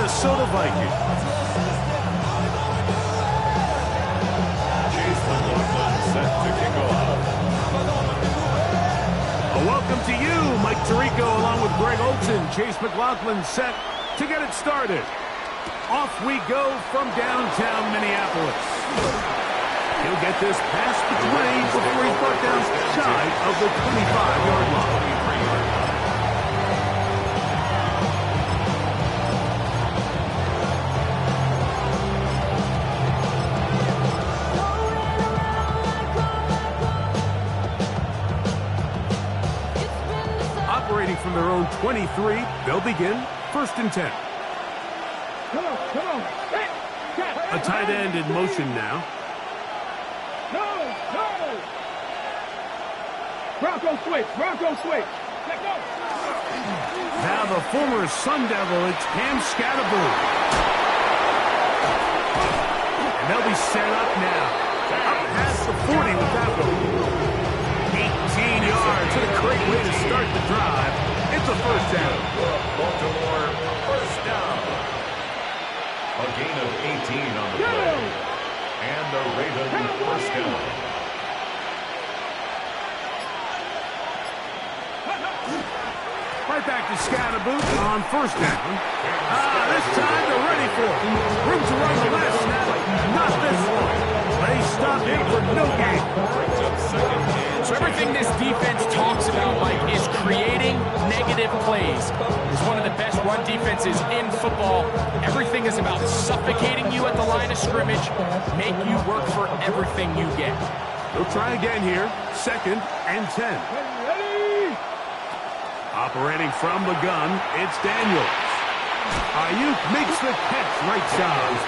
Minnesota Vikings. Chase McLaughlin set to kick off. A welcome to you, Mike Tirico, along with Greg Olson. Chase McLaughlin set to get it started. Off we go from downtown Minneapolis. He'll get this past the 20 before he's brought down shy of the 25-yard line. Operating from their own 23, they'll begin 1st and 10. Come on. A tight end in motion now. No. Bronco switch. Let go. Now the former Sun Devil, it's Cam Scatterboo. And they'll be set up now. Up past the 40 with that one. 18 yards. What a great way to start the drive. It's a 1st down. Baltimore 1st down. A gain of 18 on the play. And the Ravens 1st down. Right back to Scatterboo on 1st down. This time they're ready for it. Room to run the last snap. Not this one. They stop him for no gain. Brings up 2nd and So everything this defense talks about, Mike, is creating negative plays. It's one of the best run defenses in football. Everything is about suffocating you at the line of scrimmage, make you work for everything you get. They'll try again here. 2nd and 10. Ready. Operating from the gun, it's Daniels. Ayuk makes the catch right side.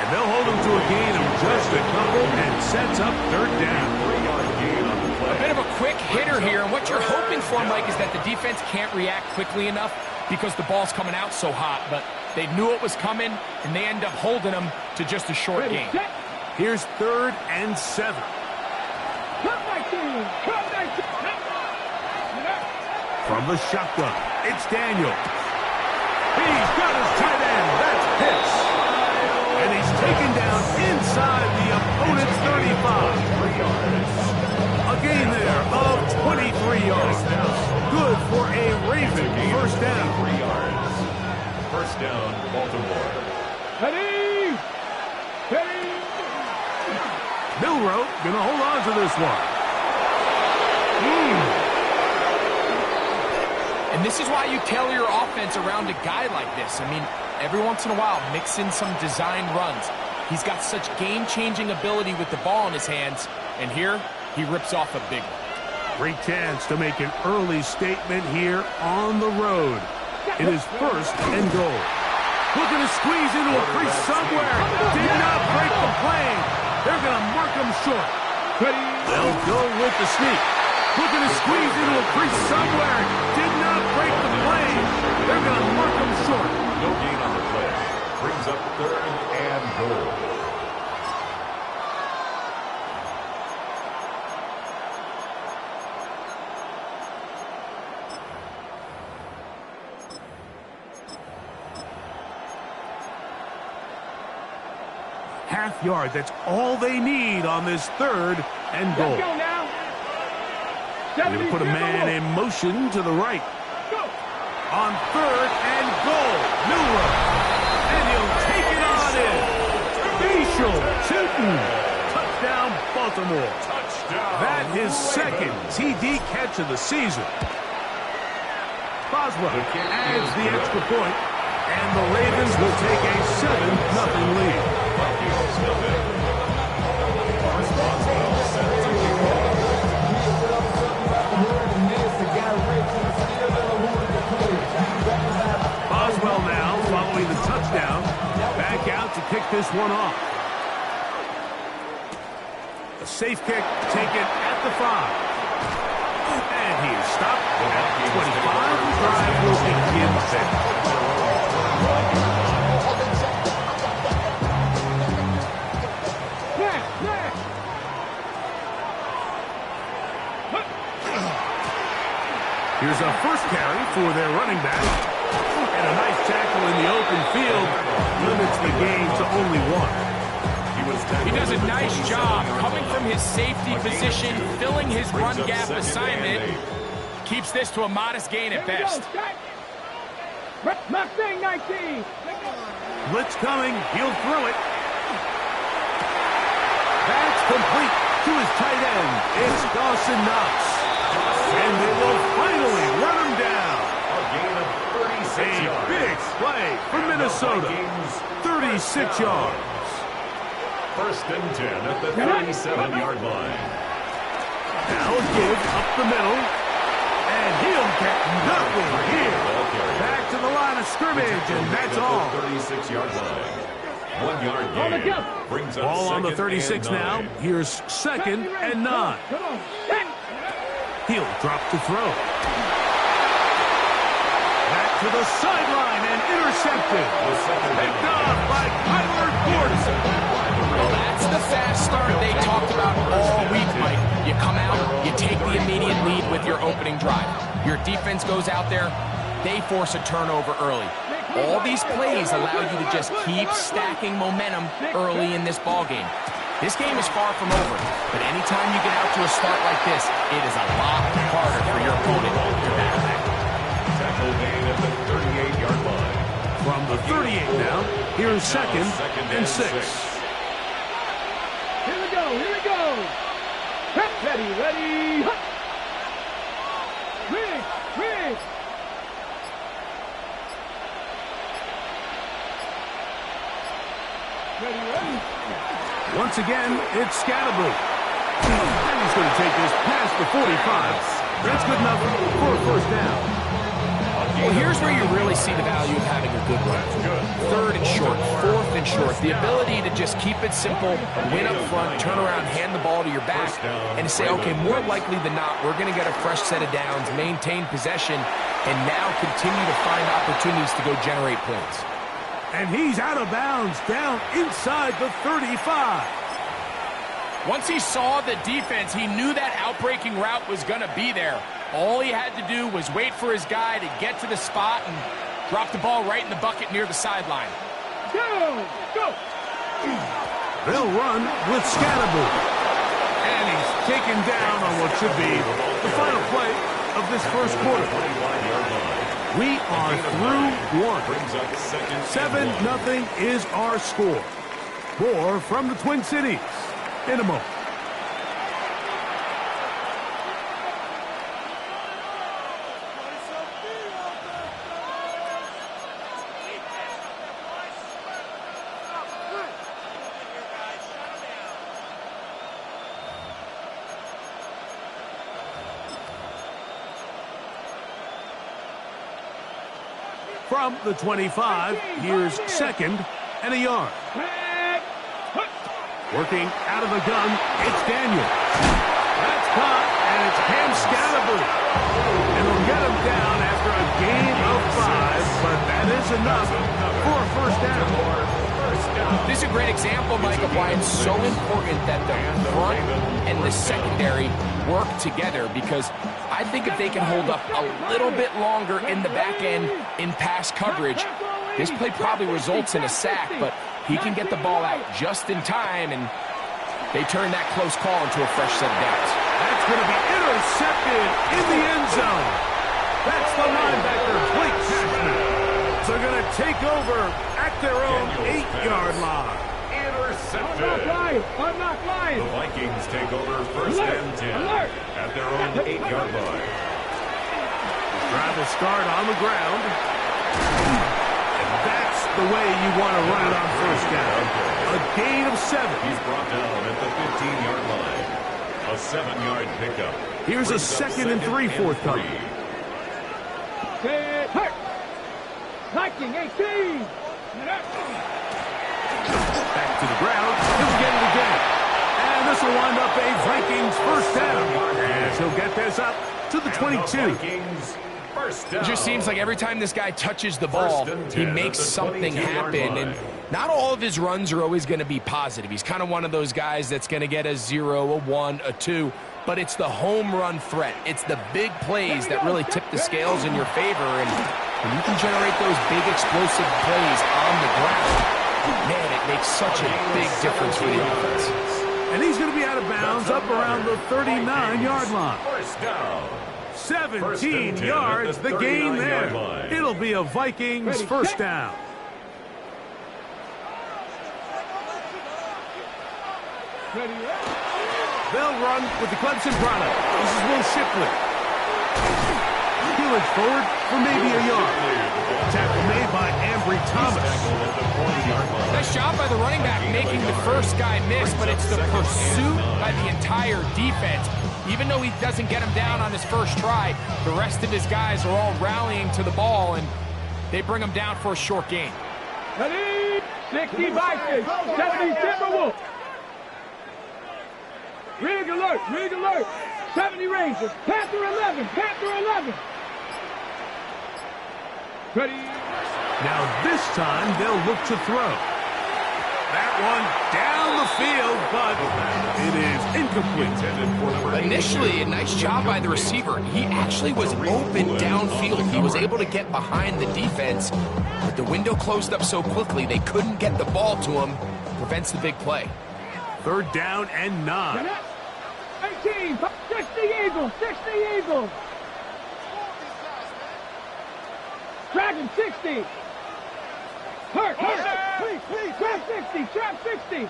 And they'll hold him to a gain of just a couple and sets up 3rd down. 3-yard gain on the play. A bit of a quick hitter here, and what you're hoping for, Mike, is that the defense can't react quickly enough because the ball's coming out so hot, but they knew it was coming, and they end up holding them to just a short gain. Here's 3rd and 7. From the shotgun, it's Daniel. He's got his tight end. That's Pitts. And he's taken down inside the opponent's 35. 3 yards. A gain there of 23 yards. Good for a Raven 1st down. 3 yards. 1st down, Baltimore. Ready. Milroe gonna hold on to this one. And this is why you tailor your offense around a guy like this. I mean, every once in a while, mix in some design runs. He's got such game-changing ability with the ball in his hands, and here, he rips off a big one. Great chance to make an early statement here on the road. It is 1st and goal. Looking to squeeze into a crease somewhere. Did not break the plane. They're going to mark him short. They'll go with the sneak. Looking to squeeze into a crease somewhere. Did not break the plane. They're going to mark him short. No gain on the play. Brings up 3rd and goal. Half yard. That's all they need on this 3rd and goal. Let's go now. They're going to put a man in motion to the right. Go. On 3rd and goal. Milroe. And he'll take it on in. Facial shooting. Touchdown, Baltimore. Touchdown. That is 2nd TD catch of the season. Boswell adds the extra point, and the Ravens will take a 7-0 lead. Boswell now, following the touchdown, back out to kick this one off. A safe kick taken at the 5. And he is stopped at 25. The drive will begin there. Here's a first carry for their running back. And a nice tackle in the open field limits the gain to only 1. He does a nice job coming from his safety position, filling his run gap assignment. Keeps this to a modest gain at best. Mustang 19. Blitz coming. He'll throw it. That's complete to his tight end. It's Dawson Knox. And they will finally run him down. A gain of 36 yards. Big play for Minnesota. 36 yards. First and 10 at the 37-yard line. Now a give up the middle. And he'll get nothing here. Back to the line of scrimmage, and that's all. 36-yard line. 1 yard gain. Brings up Ball on the 36 now. Here's 2nd and 9. He'll drop to throw. Back to the sideline and intercepted. Picked off by Kyler Gordon. Well, that's the fast start they talked about all week, Mike. You come out, you take the immediate lead with your opening drive. Your defense goes out there, they force a turnover early. All these plays allow you to just keep stacking momentum early in this ballgame. This game is far from over, but anytime you get out to a start like this, it is a lot harder for your opponent to battle back. Tackle gain at the 38-yard line. From the 38 now, here's 2nd and 6. Here we go, here we go. Ready, ready. Rig, rig. Ready, ready. Once again, it's Scatterboot. And he's going to take this past the 45. That's good enough for a first down. Well, here's where you really see the value of having a good run. 3rd and short, 4th and short. The ability to just keep it simple, win up front, turn around, hand the ball to your back, and to say, okay, more likely than not, we're going to get a fresh set of downs, maintain possession, and now continue to find opportunities to go generate points. And he's out of bounds, down inside the 35. Once he saw the defense, he knew that outbreaking route was going to be there. All he had to do was wait for his guy to get to the spot and drop the ball right in the bucket near the sideline. Go, go. They'll run with Scatterboot. And he's taken down on what should be the final play of this first quarter. We are through 1. 7-0 is our score. More from the Twin Cities in a moment. From the 25, here's 2nd and a yard. Working out of the gun, it's Daniel. That's caught, and it's Cam Scatterboot. And they'll get him down after a gain of 5, but that is enough for a first down. This is a great example, Mike, of why it's so important that the front and the secondary work together, because I think if they can hold up a little bit longer in the back end in pass coverage, this play probably results in a sack, but he can get the ball out just in time, and they turn that close call into a fresh set of downs. That's going to be intercepted in the end zone. That's the linebacker, Blake Cashman. So they're going to take over at their own 8-yard line. Intercepted. I'm not lying. The Vikings take over first and 10 at their own 8-yard line. Trying to start on the ground. And that's the way you want to run it on first down. A gain of 7. He's brought down at the 15-yard line. A 7-yard pickup. Here's a 2nd and 3 forthcoming. Get hurt. Viking 18. Back to the ground. He'll get it again. And this will wind up a Vikings first down. And he'll get this up to the 22. It just seems like every time this guy touches the ball, he makes something happen. And not all of his runs are always going to be positive. He's kind of one of those guys that's going to get a 0, a 1, a 2. But it's the home run threat. It's the big plays that really tip the scales in your favor. And When you can generate those big explosive plays on the ground, man, it makes such a big difference for the offense. And he's going to be out of bounds up around the 39-yard line. First down. 17 yards, the gain there. It'll be a Vikings first down. They'll run with the Clemson product. This is Will Shipley. Peeling forward for maybe a yard. Tackle made by Ambry Thomas. Nice job by the running back making the first guy miss, but it's the pursuit by the entire defense. Even though he doesn't get him down on his first try, the rest of his guys are all rallying to the ball, and they bring him down for a short gain. 60 Vikings, 70 Timberwolves. Rig alert, rig alert. 70 Rangers, Panther 11, Panther 11. Ready. Now this time they'll look to throw. That one down the field, but it is incomplete. Initially, a nice job by the receiver. He actually was open downfield. He was able to get behind the defense, but the window closed up so quickly they couldn't get the ball to him. Prevents the big play. Third down and 9. 18, 60 Eagles, 60 Eagles. Dragon 60. Hurt, please, trap 60, trap 60.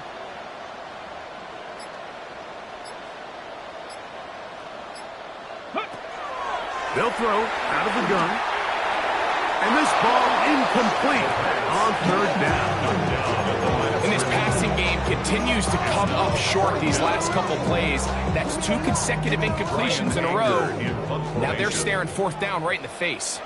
They'll throw out of the gun. And this ball incomplete on third down. And this passing game continues to come up short these last couple plays. That's 2 consecutive incompletions in a row. Now they're staring fourth down right in the face.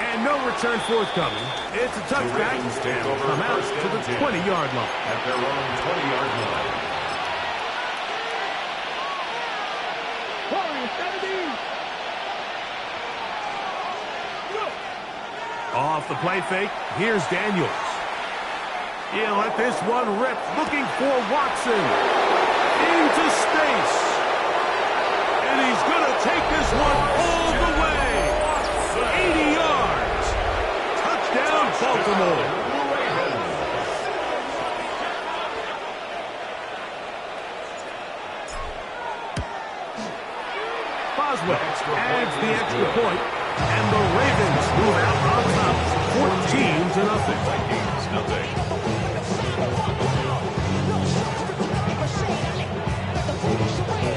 And no return forthcoming. It's a touchback. Come out to the 20-yard line. At their own 20-yard line. Off the play fake, here's Daniels. He'll let this one rip, looking for Watson. Into space. And he's going to take this one all the way. 80 yards. Touchdown, Baltimore. Boswell adds the extra point, and the Ravens move out on top, 14-0. Vikings nothing.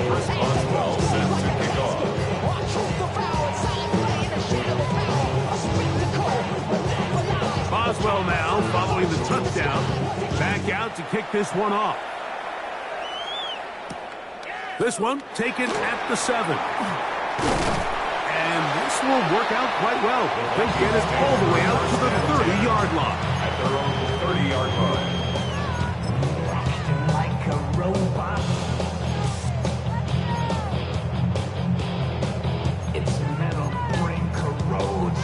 Chris Boswell set to kick off. Boswell now, following the touchdown, back out to kick this one off. This one taken at the 7. And this will work out quite well. They'll get it all the way out to the 30-yard line. At their own 30-yard line. Like a robot. Its metal brain corrodes.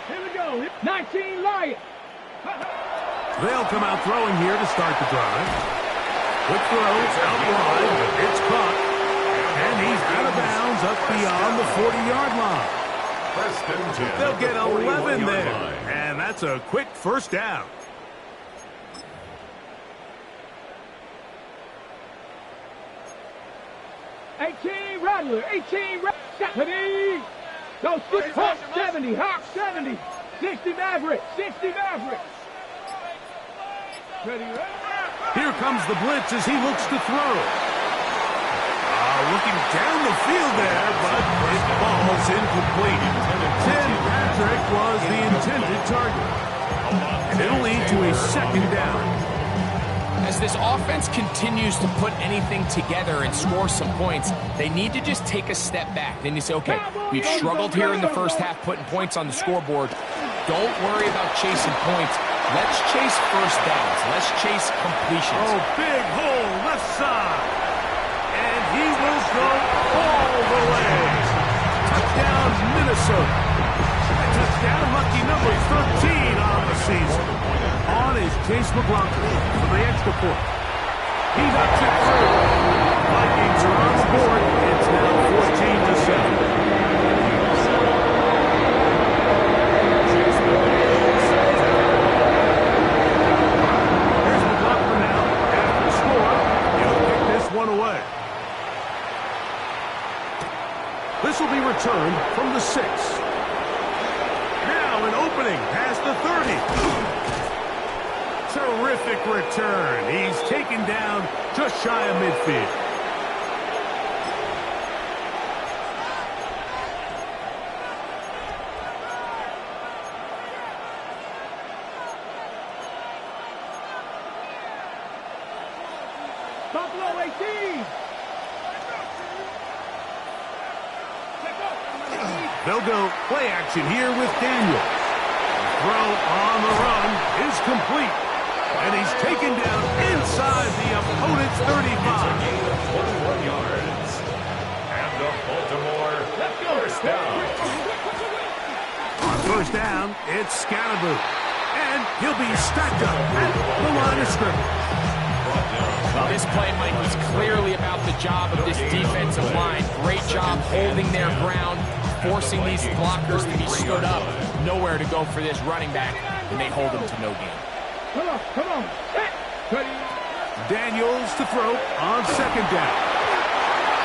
Here we go. 19 Lions. They'll come out throwing here to start the drive. Quick throw, out wide, it's caught. And he's out of bounds up beyond the 40-yard line. They'll get 11 there. And that's a quick first down. Rattler, 18 Rattler. Go 6 Hawk 70, Hawk 70. 60 Maverick, 60 Maverick. Ready. Here comes the blitz as he looks to throw. Looking down the field there, but it falls incomplete. Tim Patrick was the intended target. And it'll lead to a second down. As this offense continues to put anything together and score some points, they need to just take a step back. Then you say, okay, we've struggled here in the first half putting points on the scoreboard. Don't worry about chasing points. Let's chase first downs. Let's chase completions. Oh, big hole left side. And he will go all the way. Touchdown, Minnesota. A touchdown, lucky number Chase McLaughlin for the extra point. He knocks it through. Vikings are on the board. It's now 14-7. Away. This will be returned from the 6. Now an opening past the 30. Terrific return. He's taken down just shy of midfield. Buffalo 18. They'll go play action here with Daniel. Throw on the run is complete. And he's taken down inside the opponent's 35. Gain of 21 yards. And the Baltimore first down. On first down, it's Scalaboo. And he'll be stacked up at the line of scrimmage. Well, this play, Mike, was clearly about the job of this defensive line. Great job holding their ground, forcing these blockers to be stood up. Nowhere to go for this running back, and they hold him to no gain. Come on. Daniels to throw on second down.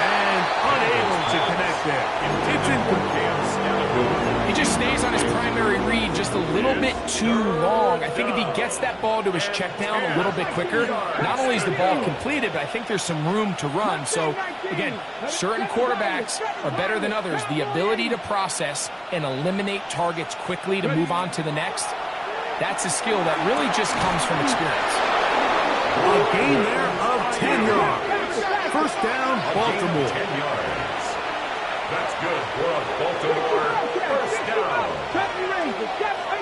And unable to connect there. It's incomplete. He just stays on his primary read just a little bit too long. I think if he gets that ball to his check down a little bit quicker, not only is the ball completed, but I think there's some room to run. So, again, certain quarterbacks are better than others. The ability to process and eliminate targets quickly to move on to the next, that's a skill that really just comes from experience. A gain there of 10 yards. First down, Baltimore. 10 yards. That's good for a Baltimore first down.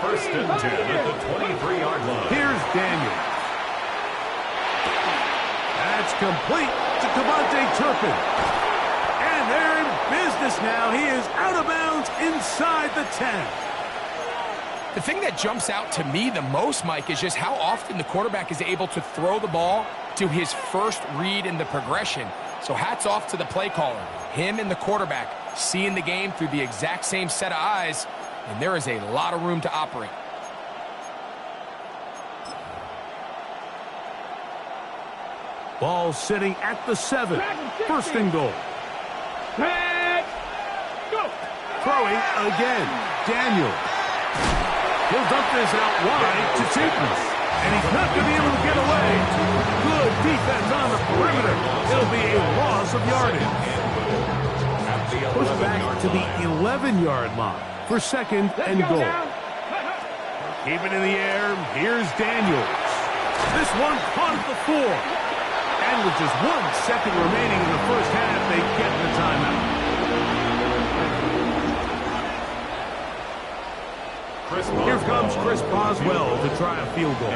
First and 10 at the 23-yard line. Here's Daniel. That's complete to Devontae Turpin. And they're in business now. He is out of bounds inside the 10. The thing that jumps out to me the most, Mike, is just how often the quarterback is able to throw the ball to his first read in the progression. So hats off to the play caller. Him and the quarterback seeing the game through the exact same set of eyes, and there is a lot of room to operate. Ball sitting at the 7. First and goal. Throwing again. Daniel. He'll dump this out wide to Titans. And he's not going to be able to get away. Good defense on the perimeter. It'll be a loss of yardage. Push back to the 11-yard line for second and goal. Keep it in the air. Here's Daniels. This one caught at the 4. And with just 1 second remaining in the first half, they get the timeout. Here comes Chris Boswell to try a field goal.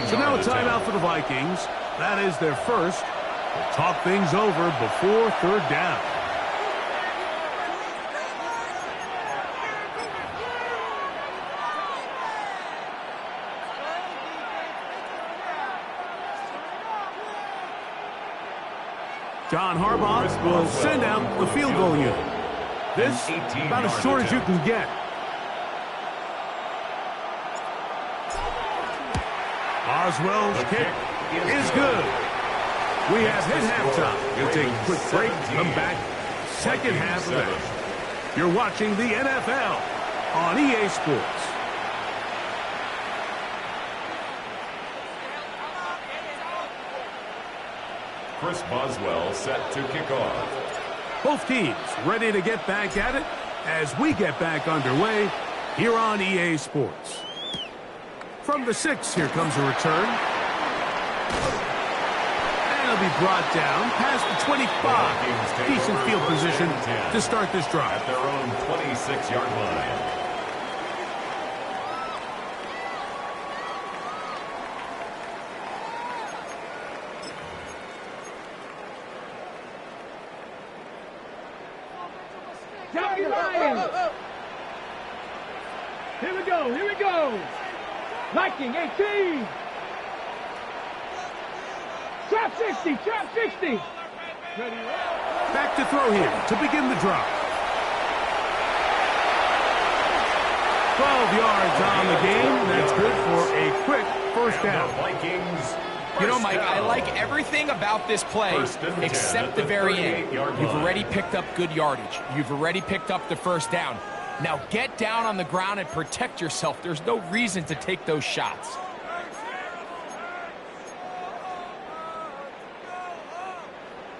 So now a timeout for the Vikings. That is their first. They'll talk things over before third down. John Harbaugh will send out the field goal unit. This about as short as you can get. Boswell's kick is good. We have hit halftime. We'll take a quick break, come back, second half of it. You're watching the NFL on EA Sports. Chris Boswell set to kick off. Both teams ready to get back at it as we get back underway here on EA Sports. From the 6, here comes a return. And it'll be brought down past the 25. Decent field position to start this drive. At their own 26-yard line. Here we go. Viking 18. Trap 60, trap 60. Back to throw here to begin the drop. 12 yards on the game. That's good for a quick first down. Vikings. You know, Mike, I like everything about this play except the very end. You've already picked up good yardage. You've already picked up the first down. Now get down on the ground and protect yourself. There's no reason to take those shots.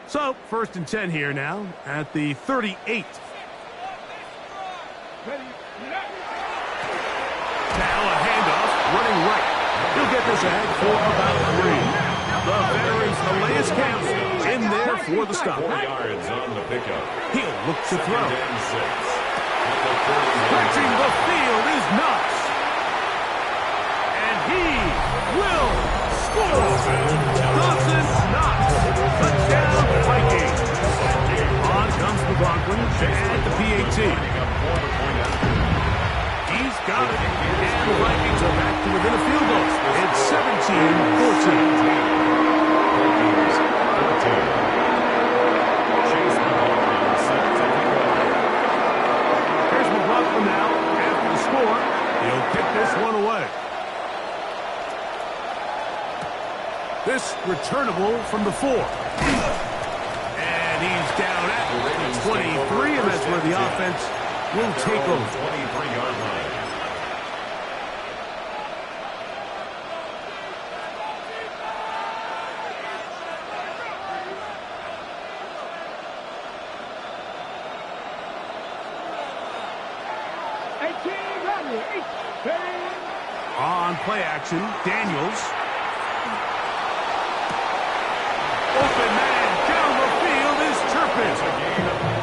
So, 1st and 10 here now at the 38. Now a handoff, running right. He'll get this ahead for about 3. The veterans, Elias Campbell, in there for the stop. 4 yards on the pickup. He'll look to throw. 2nd and 6. At the 31. Stretching the field is Knox. And he will score. Dawson Knox. Touchdown, Vikings. On comes McLaughlin to add the PAT. He's got it. And the Vikings are back to within a field goal. It's 17-14. Here's McLaughlin now after the score. He'll kick this one away. This returnable from the 4. And he's down at 23, and that's where the offense will take over. 23-yard line. On play action, Daniels. Open man down the field is Turpin.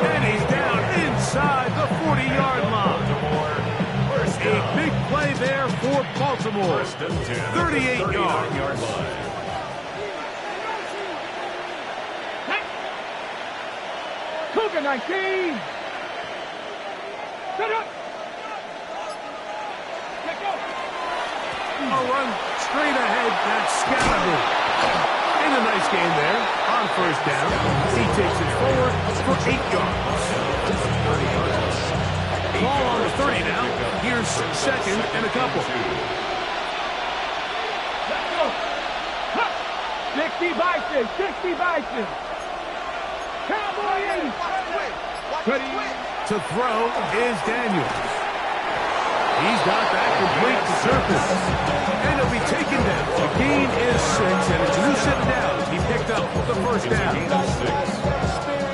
And he's down inside the 40-yard line. A big play there for Baltimore. 38 yards. Cougar 19. Set up. Let go. A run straight ahead. That's Scalaboo. And a nice gain there on first down. He takes it forward for 8 yards. Ball on the 30 now. Here's 2nd and a couple. Let's go. 60 Bison, 60 Bison. Cowboy 80. To throw is Daniels. He's got that complete to Turpin. And he'll be taken down. The gain is 6, and it's a new set of downs. He picked up the first down.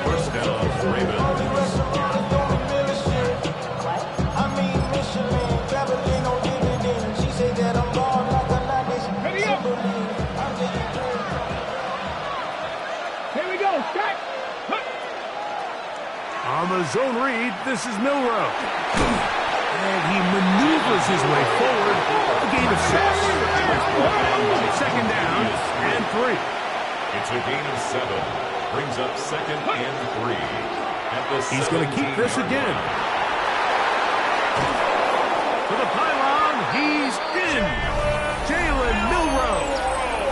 First down, Ravens. Ready up. Here we go. Start. On the zone read, this is Milrow. And he maneuvers his way forward. A gain of 6. 2nd down and 3. It's a gain of 7. Brings up 2nd and 3. At the He's going to keep this again. To the pylon, he's in. Jalen Milrow.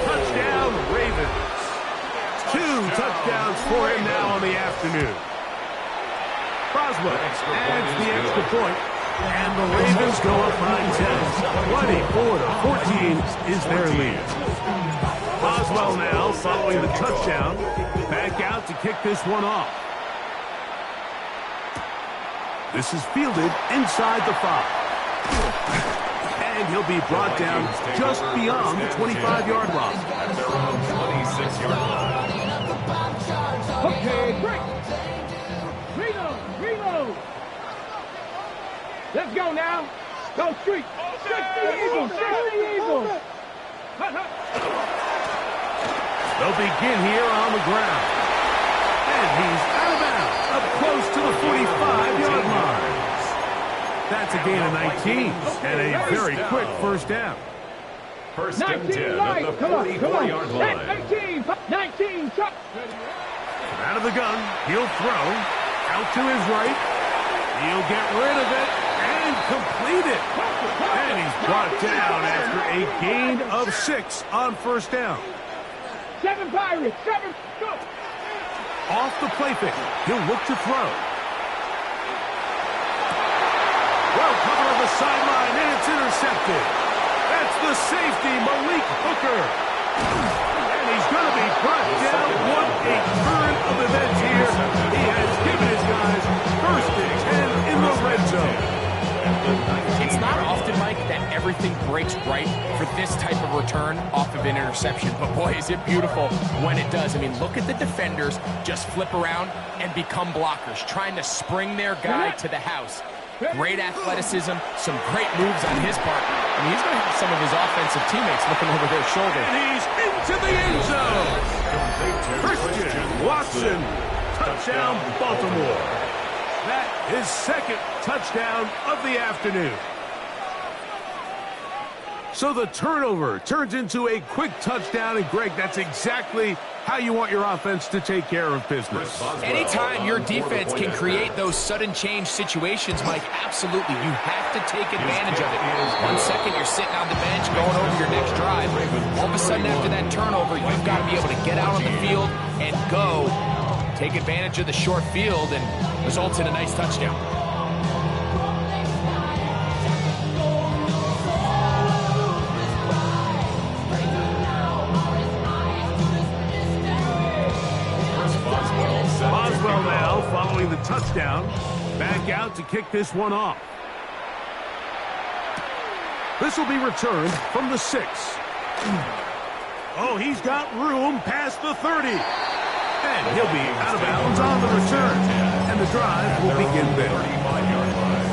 Touchdown, Ravens. 2 touchdowns for him now on the afternoon. Croswell adds the extra point. And the Ravens go up by 10. 24-14 is their lead. Boswell now following the touchdown. Back out to kick this one off. This is fielded inside the 5. And he'll be brought down just beyond the 25-yard line. At their own 26-yard line. Okay, break. Reload. Let's go now. Go street. Check the Eagles. They'll begin here on the ground. And he's out of bounds, up close to the 45-yard line. That's a gain of 19 and a very quick first down. First and 10 at the 44-yard line. 19. Out of the gun, he'll throw. Out to his right. He'll get rid of it and complete it. And he's brought down after a gain of 6 on first down. 7 Pirates. 7. Go. Off the play fake. He'll look to throw. Well covered on the sideline, and it's intercepted. That's the safety, Malik Hooker. And he's going to be brought down. What a turn of events here. He has given his guys first and 10 in the red zone. It's not often, Mike, that everything breaks right for this type of return off of an interception. But boy, is it beautiful when it does. I mean, look at the defenders just flip around and become blockers, trying to spring their guy to the house. Great athleticism, some great moves on his part. I mean, he's going to have some of his offensive teammates looking over their shoulder. And he's into the end zone. Christian Watson, touchdown, Baltimore. That is second touchdown of the afternoon. So the turnover turns into a quick touchdown, and Greg, that's exactly how you want your offense to take care of business. Anytime your defense can create those sudden change situations, Mike, absolutely, you have to take advantage of it. 1 second, you're sitting on the bench going over your next drive. All of a sudden, after that turnover, you've got to be able to get out on the field and go. Take advantage of the short field and results in a nice touchdown. Boswell now following the touchdown. Back out to kick this one off. This will be returned from the 6. Oh, he's got room past the 30. And he'll be out of bounds on the return. And the drive will begin there. 35-yard line.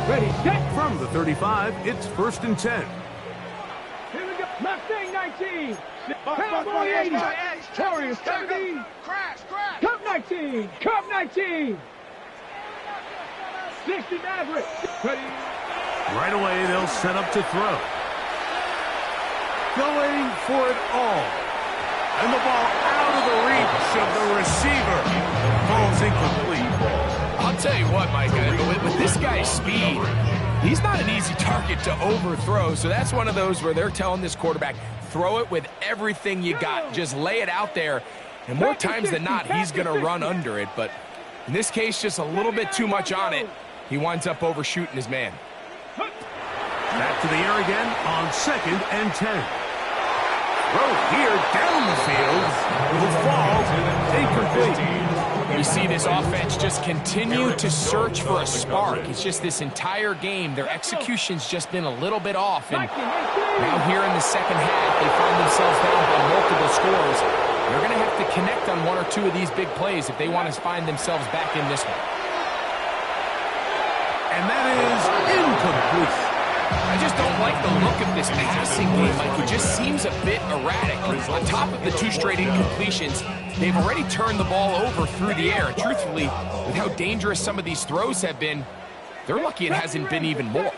Ready, set. From the 35, it's 1st and 10. Here we go. Mustang 19. Cowboy 80. Warriors 17. Cup 19. Cup 19. 60 Maverick. Ready. Right away, they'll set up to throw. Going for it all. And the ball out of the reach of the receiver. Ball's incomplete. I'll tell you what, Mike, with this guy's speed, he's not an easy target to overthrow. So that's one of those where they're telling this quarterback, throw it with everything you got. Just lay it out there. And more times than not, he's going to run under it. But in this case, just a little bit too much on it. He winds up overshooting his man. Back to the air again on 2nd and 10. Throw here down the field. Will fall incomplete. You see this offense just continue to search for a spark. It's just this entire game, their execution's just been a little bit off. And now here in the second half, they find themselves down by multiple scores. They're going to have to connect on 1 or 2 of these big plays if they want to find themselves back in this one. And that is incomplete. I just don't like the look of this passing game. Like, it just seems a bit erratic. On top of the 2 straight incompletions, they've already turned the ball over through the air. And truthfully, with how dangerous some of these throws have been, they're lucky it hasn't been even more.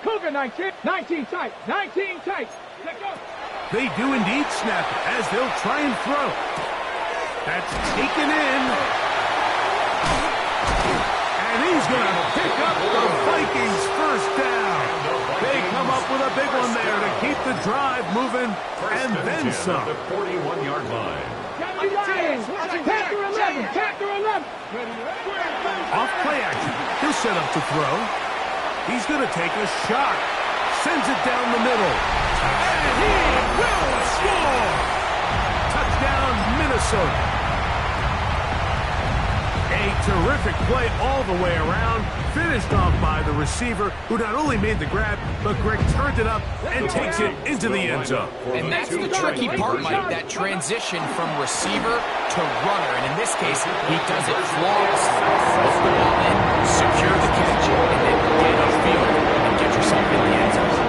Cougar 19. 19 tight. 19 tight. Let go. They do indeed snap it as they'll try and throw. That's taken in. And he's going to pick up the Vikings' first down. They come up with a big one there to keep the drive moving and then some. The 41-yard line. Factor 11. Factor 11. Off play action. He'll set up to throw. He's going to take a shot. Sends it down the middle. And he will score. Touchdown, Minnesota. A terrific play all the way around, finished off by the receiver, who not only made the grab, but Greg turned it up and takes it into the end zone. And that's the tricky part, Mike, that transition from receiver to runner. And in this case, he does it flawlessly. Put the ball in, secure the catch, and then get upfield and get yourself in the end zone.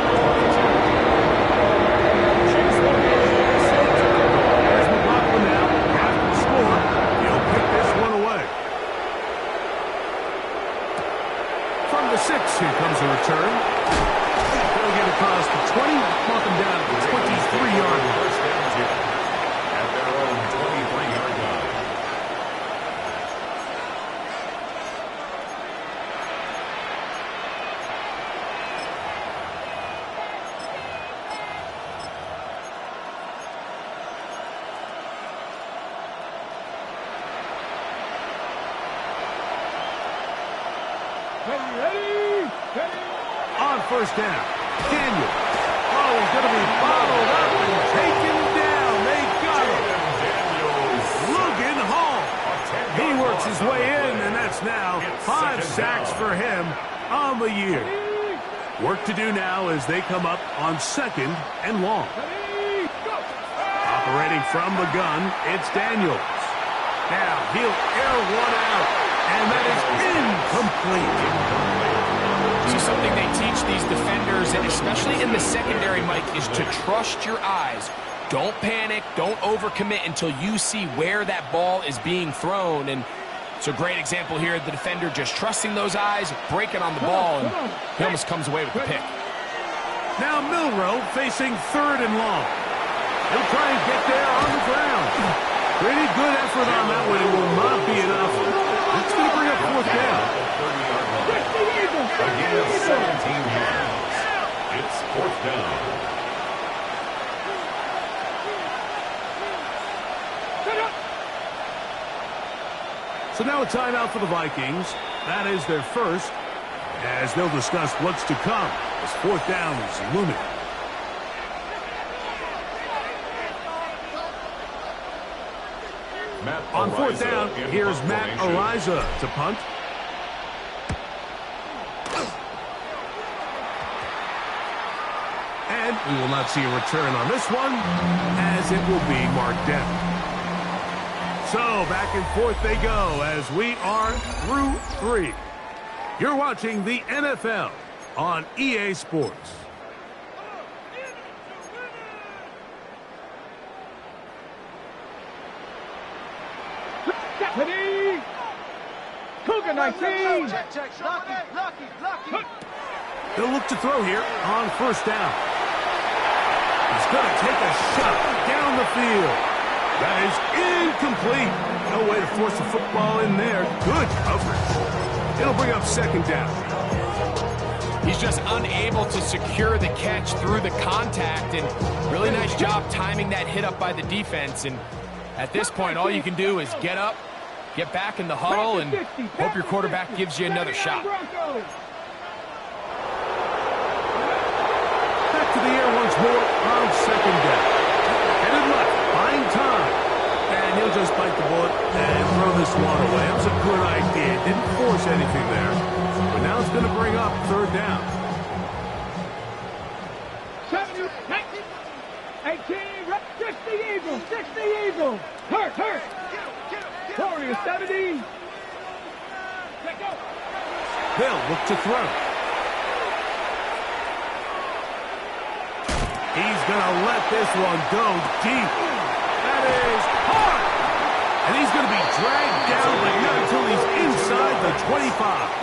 Here comes the return. They'll get across the 20, mark them down at the 23-yard line. At their own 23-yard line. Ready. On first down, Daniel. Oh, he's going to be bottled up and taken down. They got him. Logan Hall. He works his way in, and that's now 5 sacks for him on the year. Work to do now as they come up on 2nd and long. Operating from the gun, it's Daniels. Now he'll air one out, and that is incomplete. So something they teach these defenders, and especially in the secondary, Mike, is to trust your eyes. Don't panic, don't overcommit until you see where that ball is being thrown. And it's a great example here, the defender just trusting those eyes, breaking on the ball, and he almost comes away with the pick. Now Milroe facing 3rd and long. He'll try and get there on the ground. Pretty good effort on that one. It will not be enough. It's going to bring up 4th down. Again, 17 yards. It's 4th down. So now a timeout for the Vikings. That is their first, as they'll discuss what's to come as 4th down is looming. On 4th down, here's Matt Ariza to punt. And we will not see a return on this one, as it will be marked down. So back and forth they go as we are through 3. You're watching the NFL on EA Sports. Cougar 19. They'll look to throw here on 1st down. He's going to take a shot down the field. That is incomplete. No way to force the football in there. Good coverage. It'll bring up 2nd down. He's just unable to secure the catch through the contact, and really nice job timing that hit up by the defense. And at this point, all you can do is get up, get back in the huddle, and hope your quarterback gives you another shot. Back to the air once more on 2nd down. Headed left, buying time. And he'll just bite the bullet and throw this one away. That was a good idea. Didn't force anything there. But now it's going to bring up 3rd down. 70, 18, 60 Eagles, 60 Eagles. Hurt. Warriors 70. They'll look to throw. He's going to let this one go deep. That is hard. And he's going to be dragged down, but not until he's inside the 25.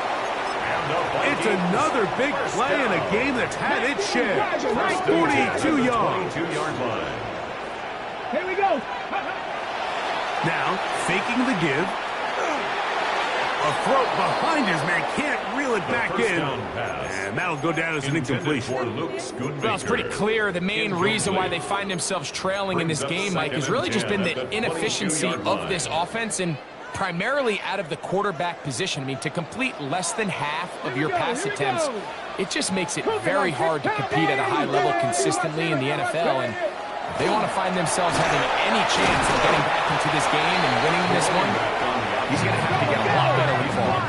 It's another big play in a game that's had its share. 42 yards. 22-yard line. Here we go. Now, faking the give. A throw behind his man, can't reel it back in. And that'll go down as an incompletion. Well, it's pretty clear the main reason why they find themselves trailing in this game, Mike, has really just been the inefficiency of this offense and primarily out of the quarterback position. I mean, to complete less than half of your pass attempts, it just makes it very hard to compete at a high level consistently in the NFL. And if they want to find themselves having any chance of getting back into this game and winning this one, he's going to have to get a lot better with the ball.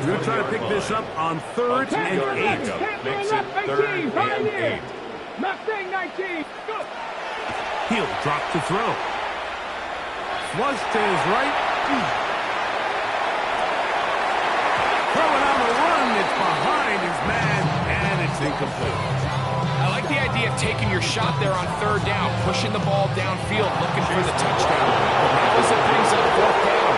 We're going to try to pick this up on 3rd and 8. Makes it 3rd and 8. Mustang 19. Go. He'll drop to throw. Flush to his right. Throwing on the run. It's behind his man, and it's incomplete. I like the idea of taking your shot there on 3rd down, pushing the ball downfield, looking for the touchdown. But now as it brings up 4th down,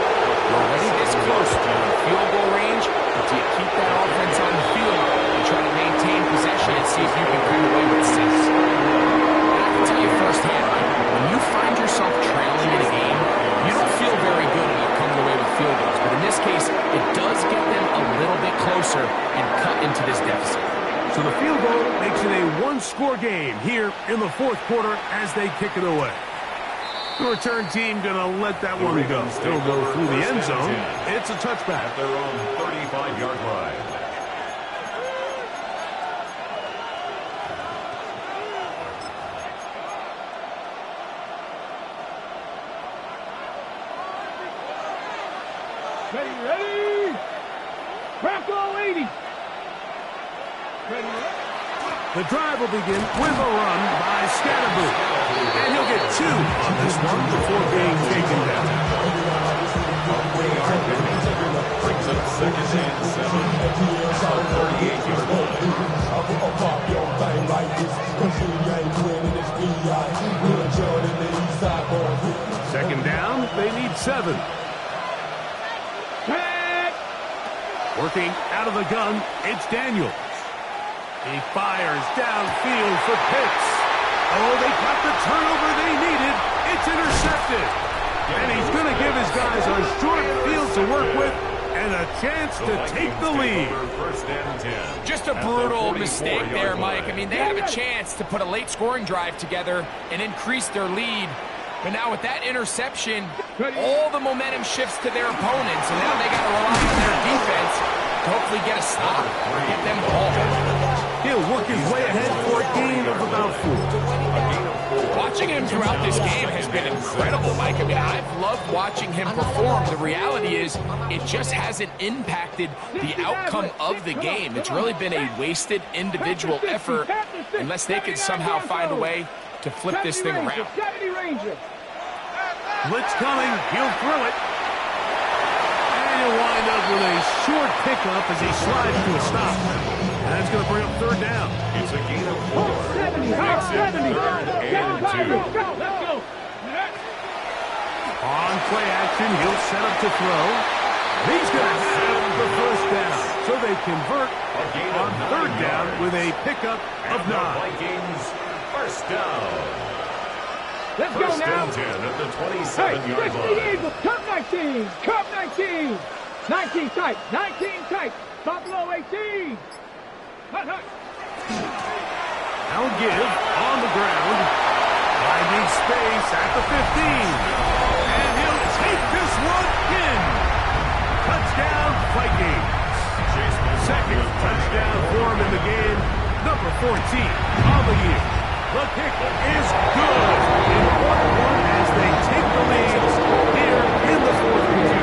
you're already this close to field goal range, but do you keep that offense on the field and try to maintain possession and see if you can come away with 6? And I can tell you firsthand, when you find yourself trailing in a game, you don't feel very good about coming away with field goals. But in this case, it does get them a little bit closer and cut into this deficit. So the field goal makes it a one-score game here in the 4th quarter as they kick it away. The return team going to let that one go. It'll go through the end zone. It's a touchback. At their own 35-yard line. Ready? Bronco 80. Ready? The drive will begin with a run by Scatterboo. And he'll get 2 on this one before being taken down. Brings up 2nd and 7. 38-yard line. 2nd down, they need 7. Working out of the gun, it's Daniels. He fires downfield for Pitts. Oh, they got the turnover they needed. It's intercepted. And he's going to give his guys a short field to work with and a chance to take the lead. Just a brutal mistake there, Mike. I mean, they have a chance to put a late scoring drive together and increase their lead. But now with that interception, all the momentum shifts to their opponents, and now they got to rely on their defense to hopefully get a stop or get them the ball. He'll work his way ahead for a gain of about 4. Watching him throughout this game has been incredible, Mike. I mean, I've loved watching him perform. The reality is it just hasn't impacted the outcome of the game. It's really been a wasted individual effort unless they can somehow find a way to flip this thing around. Blitz coming, he'll throw it. And he'll wind up with a short pickup as he slides to a stop. And that's going to bring up 3rd down. It's a gain of 4. 70, 70. 3rd and 2. Let's go. On play action, he'll set up to throw. He's going to have the 1st down. So they convert on 3rd down with a pickup of 9. Vikings 1st down. Let's go now. 1st and 10 at the 27-yard line. Eagles, Cup 19. Cup 19. 19 tight. 19 tight. Buffalo 18. Hut, hut. Now give on the ground. Finding space at the 15. And he'll take this one in. Touchdown, Vikings. 2nd touchdown for him in the game. Number 14 on the year. The kick is good. Important one as they take the lead here in the 4th quarter.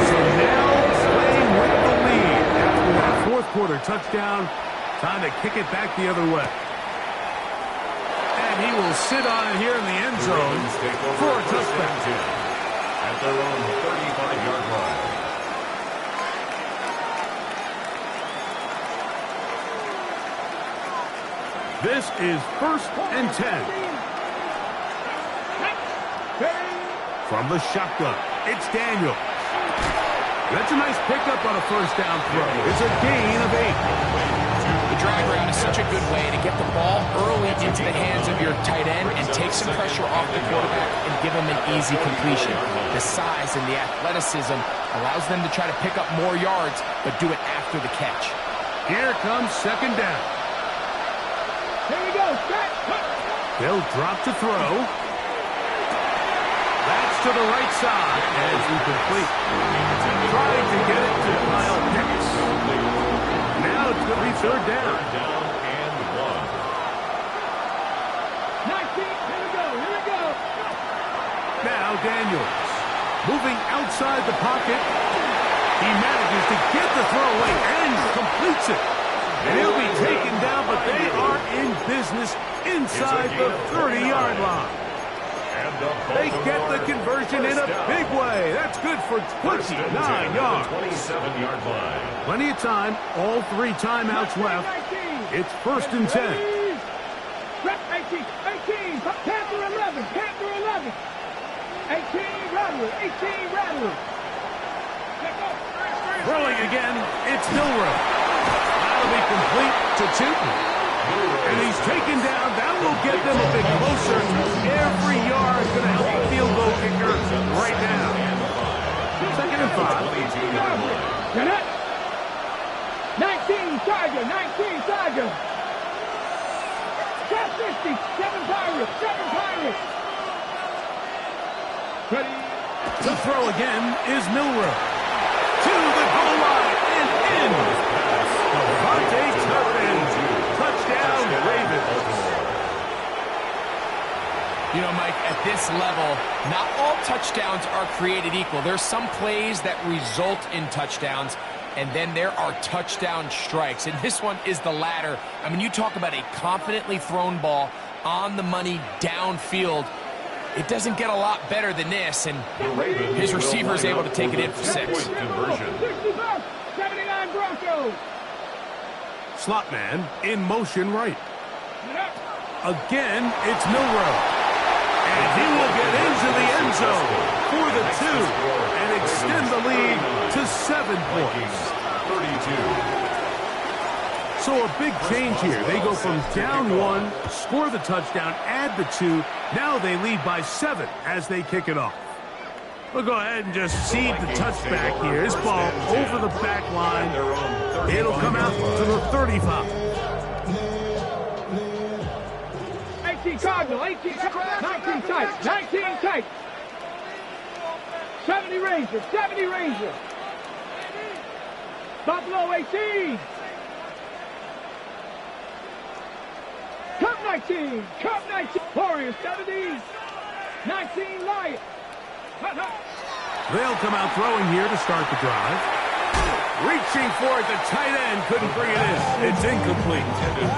So now playing with the lead after that 4th quarter touchdown. Time to kick it back the other way. And he will sit on it here in the end zone for a touchdown. At their own 35-yard line. This is 1st and 10. From the shotgun, it's Daniels. That's a nice pickup on a 1st down throw. It's a gain of 8. The drag route is such a good way to get the ball early into the hands of your tight end and take some pressure off the quarterback and give him an easy completion. The size and the athleticism allows them to try to pick up more yards, but do it after the catch. Here comes 2nd down. Here we go. They'll drop to throw. That's to the right side as incomplete. Trying to get it to Kyle Pitts. Now it's going to be 3rd down. 3rd down and 1. 19. Here we go. Now Daniels. Moving outside the pocket. He manages to get the throw away and completes it. And he'll be taken down, but they are in business inside the 30-yard line. They get the conversion in a big way. That's good for 29 yards. 27-yard line. Plenty of time. All 3 timeouts left. It's 1st and 10. 18. Panther 11. 18 Rattler. Throwing again. It's Milroe. That'll be complete to Tootin. And he's taken down. That will get them a bit closer. Every yard is going to help the field goal kicker right now. 2nd and 5. 19 Tiger. Top 50. 7 Pirates. Ready. The throw again is Milroe. To the goal line and in. Devontae Turpin. Touchdown, Ravens. You know, Mike, at this level, not all touchdowns are created equal. There's some plays that result in touchdowns, and then there are touchdown strikes. And this one is the latter. I mean, you talk about a confidently thrown ball on the money downfield. It doesn't get a lot better than this, and his receiver is able to take it in for 6. 79 Broncos. Slot man in motion right. Again, it's Milrow. And he will get into the end zone for the 2 and extend the lead to 7 points. 32. So a big change here. They go from down 1, score the touchdown, add the 2. Now they lead by 7 as they kick it off. We'll go ahead and just seed the touchback here. This ball over the back line. It'll come out to the 35. 18 Cardinal, 18, 19 tight, 19 tight. 70 Ranger, 70 Ranger. Buffalo 18. Cup 19, Cup 19. Warriors 70, 19 Lions. They'll come out throwing here to start the drive. Reaching for it, the tight end couldn't bring it in. It's incomplete.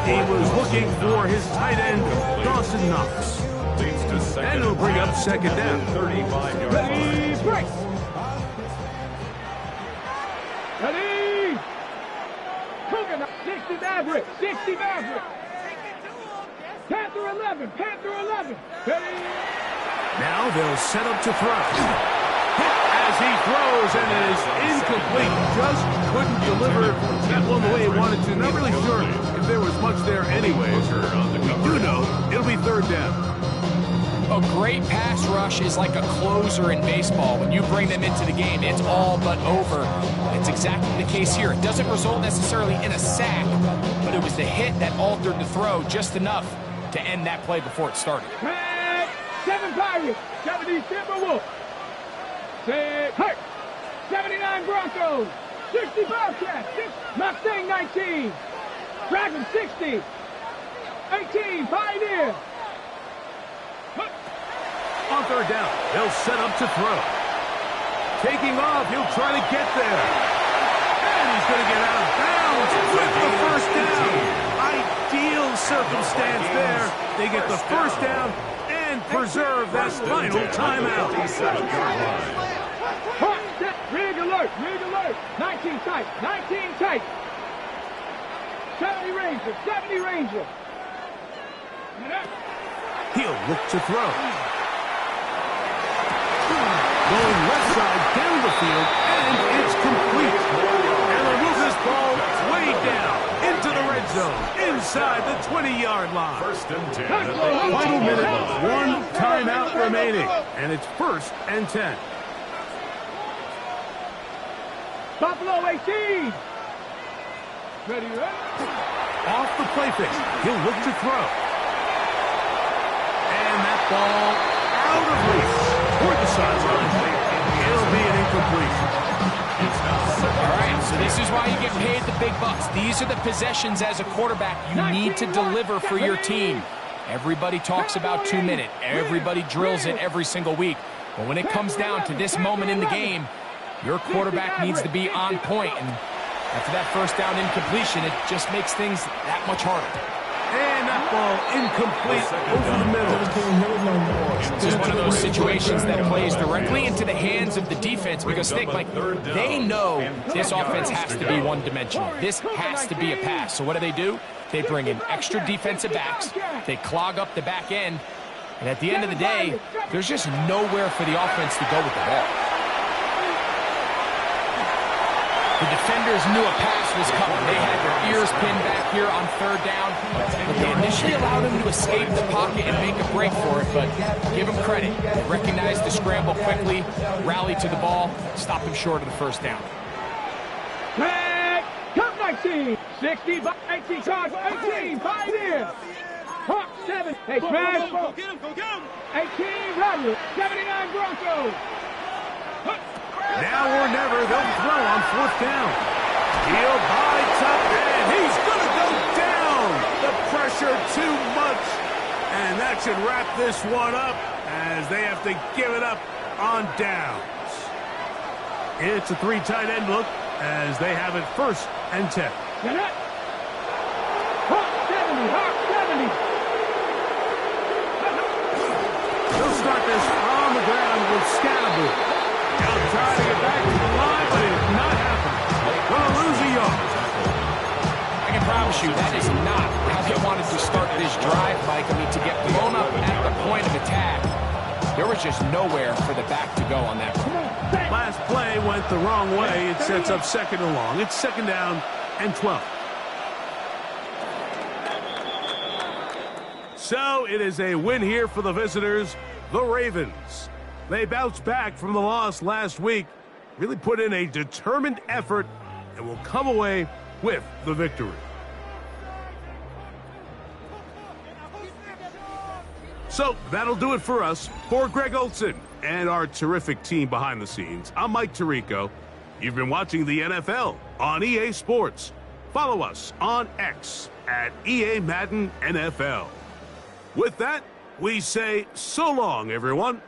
He was looking for his tight end, Dawson Knox. And it'll bring up second down. 35-yard Ready, break. Ready. Cougar, 60 Maverick, 60 Maverick. Panther 11, Panther 11. Ready. Now they'll set up to throw. As he throws, and it is incomplete. Just couldn't deliver that one the way he wanted to. Not really sure if there was much there anyway. We do know it'll be third down. A great pass rush is like a closer in baseball. When you bring them into the game, it's all but over. It's exactly the case here. It doesn't result necessarily in a sack, but it was the hit that altered the throw just enough to end that play before it started. 7 Pirates, 70 Timberwolves. 79 Broncos, 60 Bobcats, Mustang 19, Dragon 60, 18 Pioneer. On third down, they'll set up to throw. Taking off, he'll try to get there. And he's going to get out of bounds with the first down. Ideal circumstance there. They get the first down and preserve that final timeout. Rig alert, rig alert. 19 tight, 19 tight. 70 Ranger, 70 Ranger. He'll look to throw. Going left side down the field, and it's complete. And they'll move this ball way down into the red zone, inside the 20-yard line. First and 10. Final minute, 1 timeout remaining, and it's 1st and 10. Buffalo 18. Ready, ready. Off the play fake, he'll look to throw. And that ball out of reach toward the sideline. It'll be an incompletion. All right, so this is why you get paid the big bucks. These are the possessions as a quarterback you need to deliver for your team. Everybody talks about 2 minute. Everybody drills it every single week. But when it comes down to this moment in the game, your quarterback needs to be on point. And after that first down incompletion, it just makes things that much harder. And that ball incomplete over the middle. It's just one of those situations that plays directly into the hands of the defense because think, like, they know this offense has to be one-dimensional. This has to be a pass. So what do? They bring in extra defensive backs. They clog up the back end. And at the end of the day, there's just nowhere for the offense to go with the ball. The defenders knew a pass was coming. They had their ears pinned back here on third down. But they initially allowed him to escape the pocket and make a break for it. But give him credit. They recognized the scramble quickly, rallied to the ball, stopped him short of the first down. Cup 19, 60, 18 cards, 18, Pioneer. Hawk 7, hey, smash. Go get him, 18, Rattler, 79 Broncos. Now or never, they'll throw on 4th down. He'll buy top, and he's going to go down. The pressure too much. And that That should wrap this one up as they have to give it up on downs. It's a 3 tight end look as they have it 1st and 10. Hawk 70, Hawk 70. They'll start this on the ground with Scalaboo. Now trying to get back to the line, but it is not happening. Going to lose a yard. I can promise you that is not how they wanted to start this drive, Mike. I mean, to get blown up at the point of attack, there was just nowhere for the back to go on that one. Last play went the wrong way. It sets up 2nd and long. It's 2nd down and 12. So it is a win here for the visitors, the Ravens. They bounced back from the loss last week, really put in a determined effort, and will come away with the victory. So that'll do it for us. For Greg Olson and our terrific team behind the scenes, I'm Mike Tirico. You've been watching the NFL on EA Sports. Follow us on X at EA Madden NFL. With that, we say so long, everyone.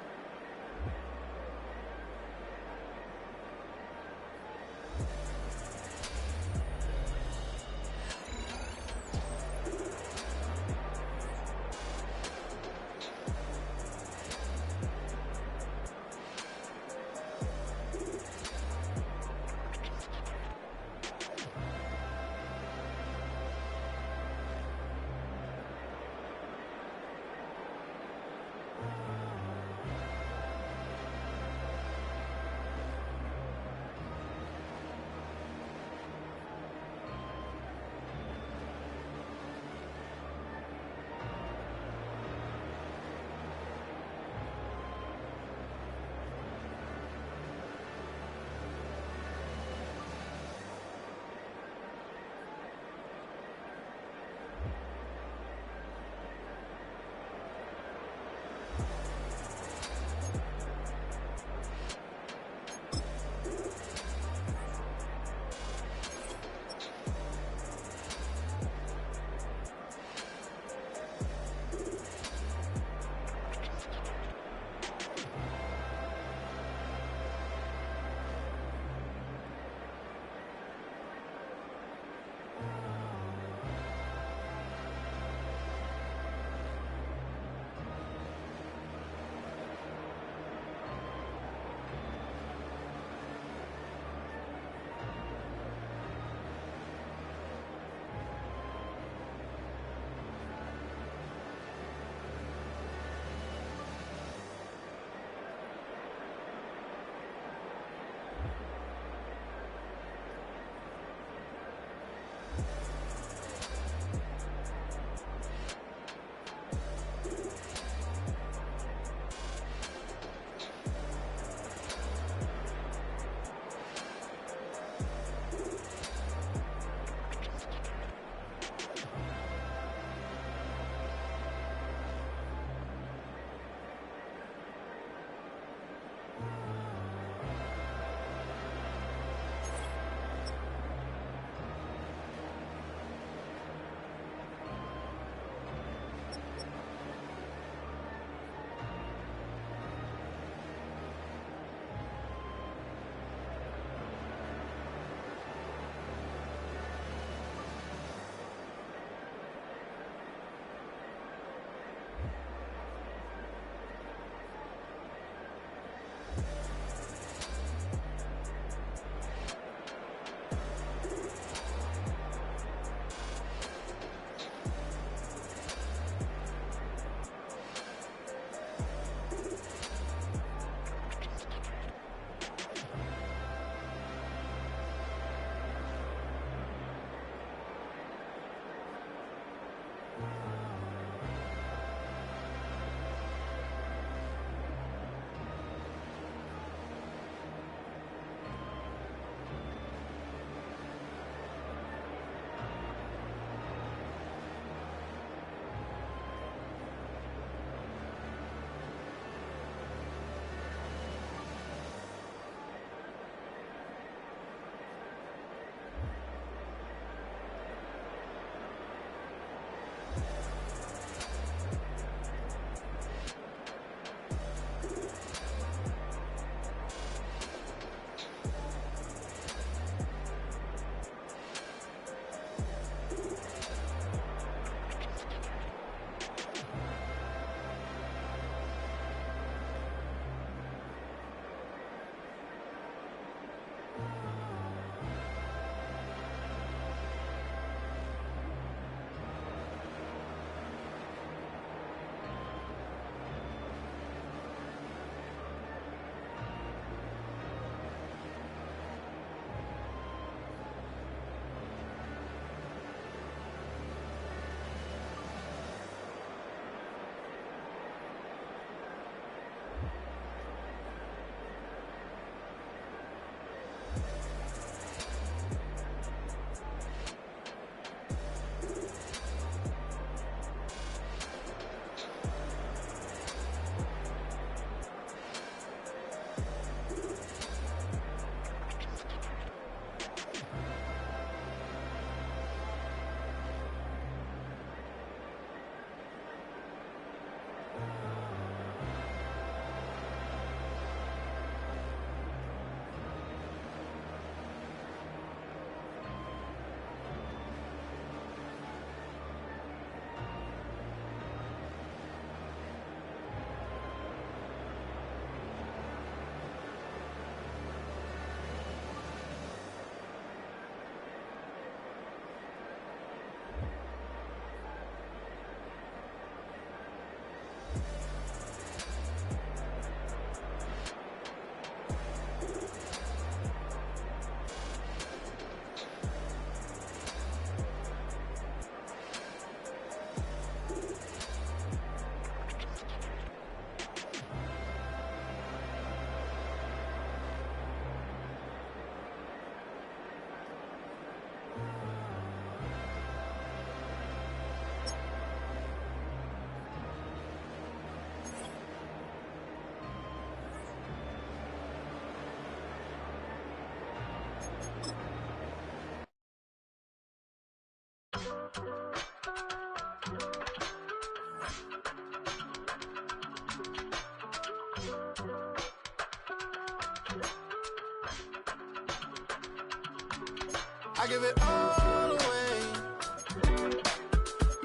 I give it all away.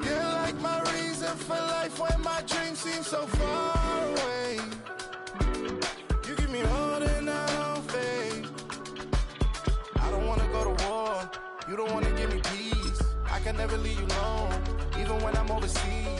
You're like my reason for life when my dreams seem so far away. You give me more than I faith. I don't wanna go to war. You don't wanna give me peace. I can never leave you alone, even when I'm overseas.